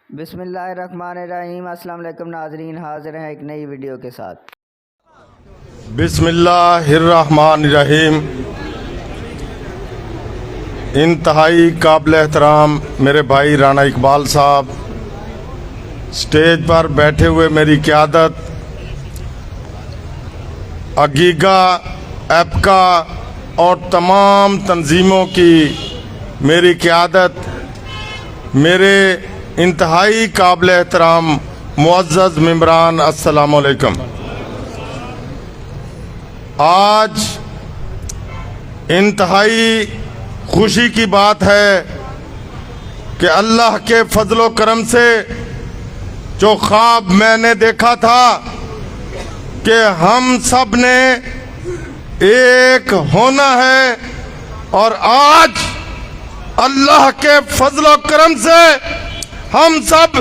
बिस्मिल्लाहिर्रहमानिर्रहीम। अस्सलाम वालेकुम नाज़रीन, हाज़िर हैं एक नई वीडियो के साथ। बिस्मिल्लाहिर्रहमानिर्रहीम। इंतहाई काबिल एहतराम मेरे भाई राना इकबाल साहब, स्टेज पर बैठे हुए मेरी क़यादत, अगीगा, एपका और तमाम तंजीमों की मेरी क़यादत, मेरे इंतहाई काबिल एहतराम मुअज़्ज़ज़ मेंबरान, अस्सलामु अलैकुम। आज इंतहाई खुशी की बात है कि अल्लाह के फजलो करम से जो ख्वाब मैंने देखा था कि हम सब ने एक होना है, और आज अल्लाह के फजलो करम से हम सब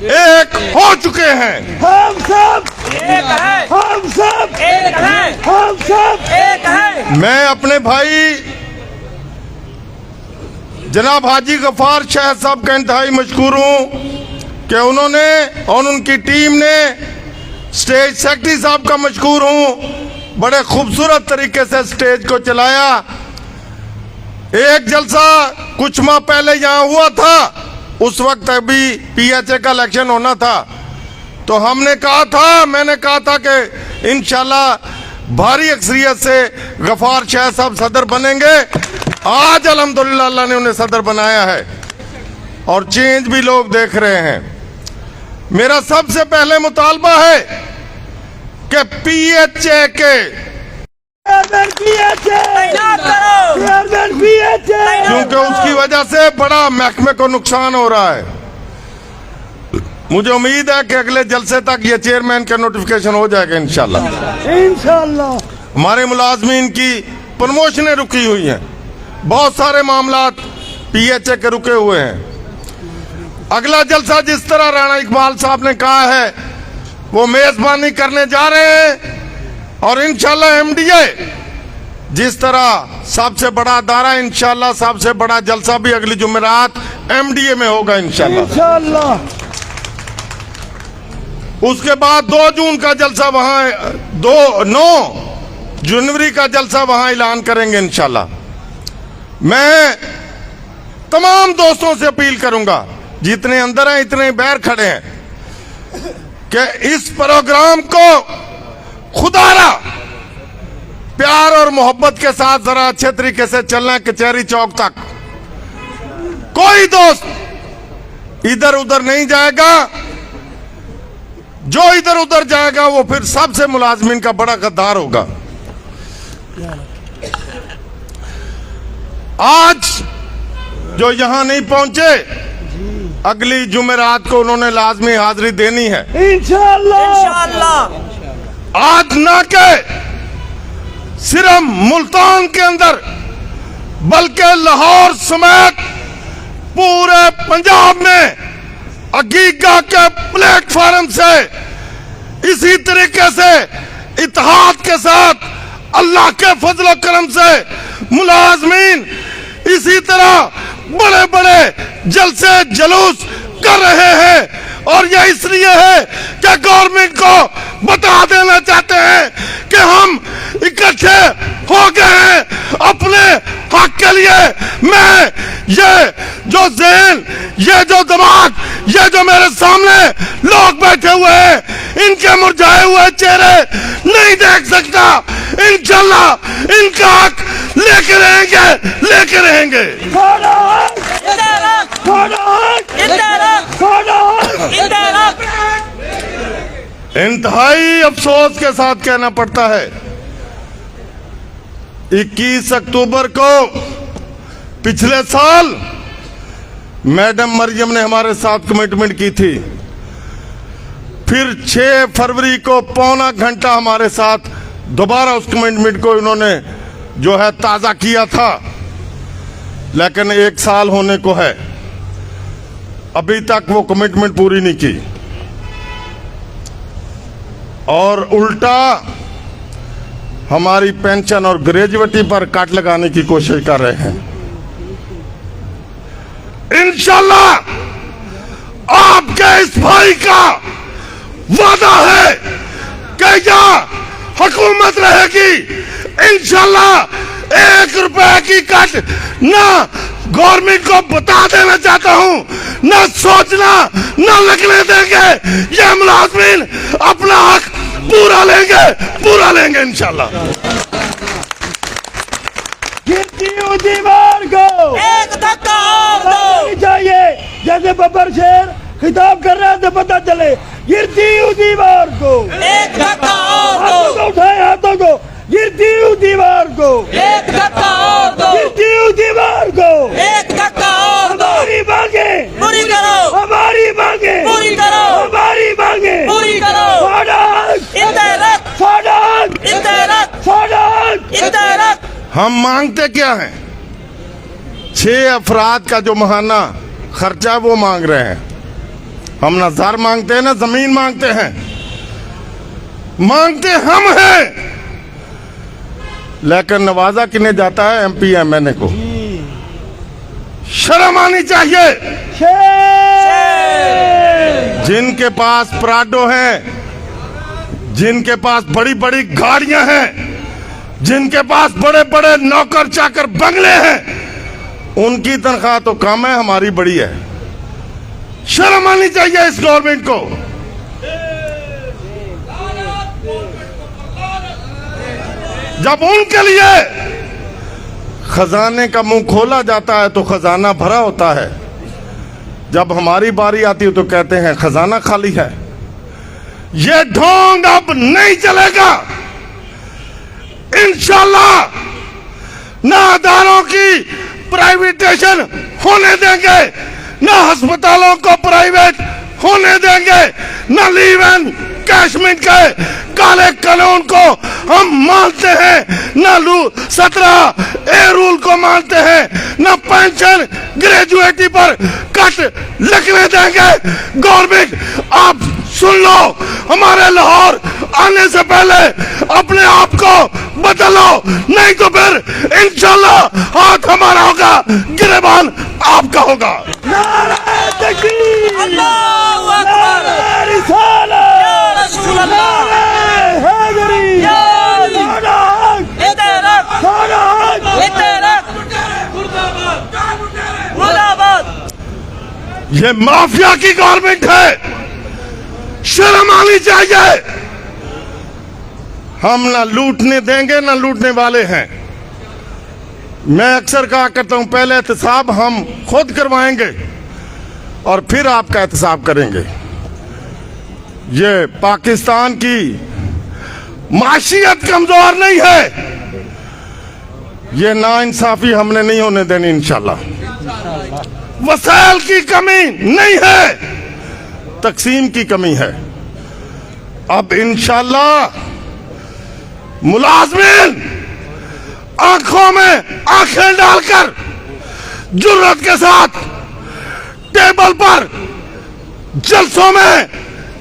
एक हो चुके हैं। हम सब एक हैं, हम सब एक हैं, हम सब एक हैं। मैं अपने भाई जनाब हाजी गफार शाह साहब का इंतहाई मशकूर हूँ कि उन्होंने और उनकी टीम ने, स्टेज सेक्रेटरी साहब का मशकूर हूँ, बड़े खूबसूरत तरीके से स्टेज को चलाया। एक जलसा कुछ माह पहले यहाँ हुआ था, उस वक्त अभी PHA का इलेक्शन होना था, तो मैंने कहा था कि इंशाल्लाह भारी अक्सरियत से गफार शाह साहब सदर बनेंगे। आज अल्हम्दुलिल्लाह अल्लाह ने उन्हें सदर बनाया है और चेंज भी लोग देख रहे हैं। मेरा सबसे पहले मुतालबा है कि PHA के क्योंकि उसकी वजह से बड़ा महकमे को नुकसान हो रहा है। मुझे उम्मीद है कि अगले जलसे तक ये चेयरमैन का नोटिफिकेशन हो जाएगा इंशाल्लाह। हमारे मुलाजमीन की प्रमोशनें रुकी हुई हैं, बहुत सारे मामलात PHA के रुके हुए हैं। अगला जलसा जिस तरह राणा इकबाल साहब ने कहा है वो मेजबानी करने जा रहे हैं, और इंशाल्लाह MDA जिस तरह सबसे बड़ा अदारा, इंशाल्लाह सबसे बड़ा जलसा भी अगली जुमेरात MDA में होगा इंशाल्लाह। उसके बाद 2 जून का जलसा वहां, 9 जनवरी का जलसा वहां ऐलान करेंगे इंशाल्लाह। मैं तमाम दोस्तों से अपील करूंगा, जितने अंदर हैं इतने बाहर खड़े हैं, कि इस प्रोग्राम को खुदारा प्यार और मोहब्बत के साथ जरा अच्छे तरीके से चलना। कचहरी चौक तक कोई दोस्त इधर उधर नहीं जाएगा, जो इधर उधर जाएगा वो फिर सबसे मुलाजमीन का बड़ा गद्दार होगा। आज जो यहां नहीं पहुंचे, अगली जुमेरात को उन्होंने लाजमी हाजिरी देनी है इंशाल्लाह। आज ना के सिर्फ मुल्तान के अंदर बल्कि लाहौर समेत पूरे पंजाब में अगीगा के प्लेटफार्म से इसी तरीके से इत्तेहाद के साथ अल्लाह के फजल करम से मुलाजमीन इसी तरह बड़े बड़े जलसे जुलूस कर रहे हैं। और यह इसलिए है कि गवर्नमेंट को बता देना चाहते हैं कि हम इकट्ठे हो गए हैं अपने हक के लिए। मैं ये जो ज़हन, ये जो दिमाग, ये जो मेरे सामने लोग बैठे हुए हैं, इनके मुरझाए हुए चेहरे नहीं देख सकता। इंशाल्लाह इनका हक लेके रहेंगे। इंतहाई अफसोस के साथ कहना पड़ता है, 21 अक्टूबर को पिछले साल मैडम मरियम ने हमारे साथ कमिटमेंट की थी, फिर 6 फरवरी को पौना घंटा हमारे साथ दोबारा उस कमिटमेंट को इन्होंने जो है ताज़ा किया था, लेकिन 1 साल होने को है, अभी तक वो कमिटमेंट पूरी नहीं की, और उल्टा हमारी पेंशन और ग्रेजुएटी पर काट लगाने की कोशिश कर रहे हैं। इंशाल्लाह आपके इस भाई का वादा है कि यहाँ हुकूमत रहेगी, इंशाल्लाह 1 रुपए की कट ना गवर्नमेंट को बता देना चाहता हूं, ना सोचना ना लगने देंगे। ये मुलाजमीन अपना हक पूरा लेंगे इंशाल्लाह। गिरती हुई दीवार को एक धक्का और दो। चाहिए, जैसे बब्बर शेर खिताब कर रहे हैं तो पता चले। गिरती हुई दीवार को एक धक्का और हाथों दो। को उठाए, हाथों को। गिरती हुई दीवार को एक धक्का और दो। गिरती हुई दीवार को एक धक्का और दो। हमारी मांगे पूरी करो, हमारी मांगे पूरी करो, हमारी मांगे पूरी करो। सड़क इंतरक, सड़क इंतरक, सड़क। इंतरक। हम मांगते क्या हैं? 6 अफराद का जो महाना खर्चा वो मांग रहे हैं। हम ना ज़र मांगते हैं ना जमीन मांगते हैं, मांगते हम हैं। लेकिन नवाजा किने जाता है? MP MNA को। शर्म आनी चाहिए। जिनके पास प्राडो हैं, जिनके पास बड़ी बड़ी गाड़ियां हैं, जिनके पास बड़े बड़े नौकर चाकर बंगले हैं, उनकी तनख्वाह तो कम है, हमारी बड़ी है। शर्म आनी चाहिए इस गवर्नमेंट को। जब उनके लिए खजाने का मुंह खोला जाता है तो खजाना भरा होता है, जब हमारी बारी आती है तो कहते हैं खजाना खाली है। ये ढोंग अब नहीं चलेगा इंशाल्लाह। ना अदारों की प्राइवेटाइजेशन होने देंगे, ना अस्पतालों को प्राइवेट होने देंगे, ना लीव एंड कैशमेंट के काले कानून को हम मानते हैं, ना 17A रूल को मानते हैं, ना पेंशन ग्रेजुएटी पर कट लगने देंगे। गवर्नमेंट आप सुन लो, हमारे लाहौर आने से पहले अपने आप को बदलो, नहीं तो फिर इंशाल्लाह हाथ हमारा होगा, गिरबान आपका होगा। नारे तकबीर, अल्लाहू अकबर। नारे रिसालत, या रसूल अल्लाह। नारे हैदरी, या अली। सड़क, इंतरक, सड़क। इंतरक। मुर्दाबाद। ये माफिया की गवर्नमेंट है, शर्म आनी चाहिए। हम ना लूटने देंगे ना लूटने वाले हैं। मैं अक्सर कहा करता हूं, पहले एहतसाब हम खुद करवाएंगे और फिर आपका एहतसाब करेंगे। ये पाकिस्तान की माशियत कमजोर नहीं है, ये नाइंसाफी हमने नहीं होने देनी इंशाल्लाह। वसाइल की कमी नहीं है, तकसीम की कमी है। अब इंशाल्लाह मुलाजमीन आंखों में आंखें डालकर जुर्रत के साथ टेबल पर जलसों में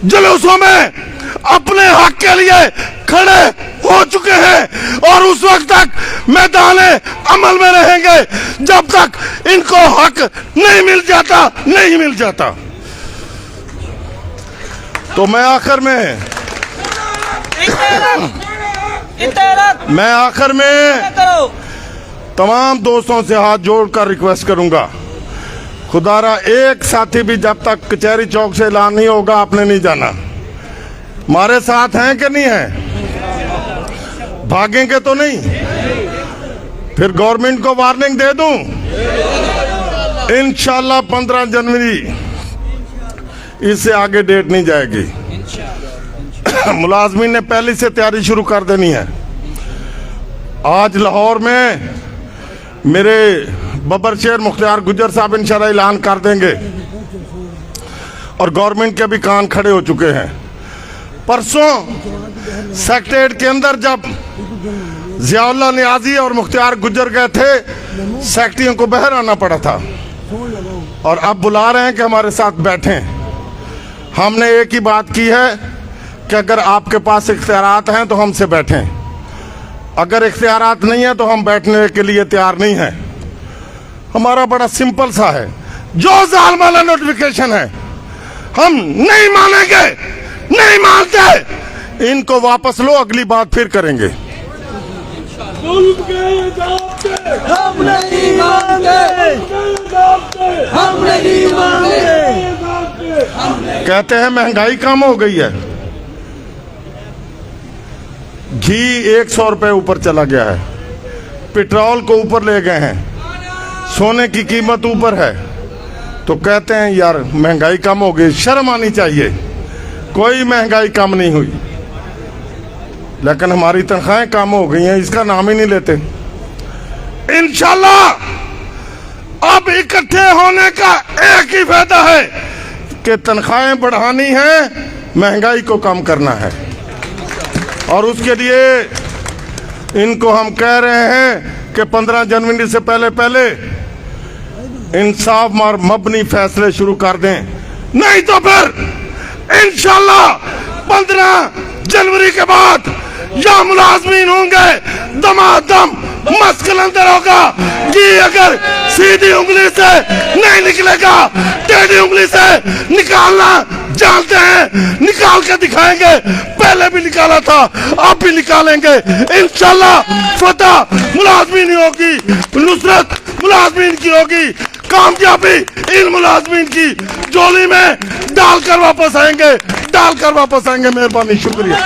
जुलूसों में अपने हक के लिए खड़े हो चुके हैं और उस वक्त तक मैदान अमल में रहेंगे जब तक इनको हक नहीं मिल जाता। तो मैं आखिर में करो। तमाम दोस्तों से हाथ जोड़कर रिक्वेस्ट करूंगा, खुदारा एक साथी भी जब तक कचहरी चौक से ऐलान नहीं होगा आपने नहीं जाना। हमारे साथ हैं कि नहीं है? भागेंगे तो नहीं? फिर गवर्नमेंट को वार्निंग दे दूं, इंशाल्लाह 15 जनवरी इससे आगे डेट नहीं जाएगी। मुलाजमीन ने पहले से तैयारी शुरू कर देनी है। आज लाहौर में मेरे बब्बर शेर मुख्तार गुजर साहब इंशाल्लाह ऐलान कर देंगे और गवर्नमेंट के भी कान खड़े हो चुके हैं। परसों सेक्रेटेरिएट के अंदर जब जियाउल्लाह नियाजी और मुख्तार गुजर गए थे, सेक्रेटरियों को बाहर आना पड़ा था और अब बुला रहे हैं कि हमारे साथ बैठें। हमने एक ही बात की है कि अगर आपके पास इख्तियारात हैं तो हमसे बैठें, अगर इख्तियारात नहीं है तो हम बैठने के लिए तैयार नहीं हैं। हमारा बड़ा सिंपल सा है, जो जालमाना नोटिफिकेशन है हम नहीं मानेंगे, नहीं मानते। इनको वापस लो, अगली बात फिर करेंगे। जुल्म के जाते हम नहीं मांगे, हम नहीं मांगे। कहते हैं महंगाई कम हो गई है, घी 100 रुपए ऊपर चला गया है, पेट्रोल को ऊपर ले गए हैं, सोने की कीमत ऊपर है, तो कहते हैं यार महंगाई कम हो गई। शर्म आनी चाहिए, कोई महंगाई कम नहीं हुई, लेकिन हमारी तनख्वाहें कम हो गई हैं, इसका नाम ही नहीं लेते। इंशाल्लाह अब इकट्ठे होने का एक ही फायदा है कि तनख्वाहें बढ़ानी है, महंगाई को कम करना है। और उसके लिए इनको हम कह रहे हैं कि 15 जनवरी से पहले इंसाफ और मबनी फैसले शुरू कर दें, नहीं तो फिर इंशाल्लाह 15 जनवरी के बाद या मुलाजमीन होंगे दमादम मस्कल अंदर होगा कि अगर सीधी उंगली से नहीं निकलेगा, टेढ़ी उंगली से निकालना जानते हैं, निकाल के दिखाएंगे। पहले भी निकाला था, अब भी निकालेंगे इंशाल्लाह। फतह मुलाजमीन होगी, नुसरत मुलाजमीन की होगी, कामयाबी इन मुलाजमीन की झोली में डालकर वापस आएंगे, डालकर वापस आएंगे। मेहरबानी, शुक्रिया।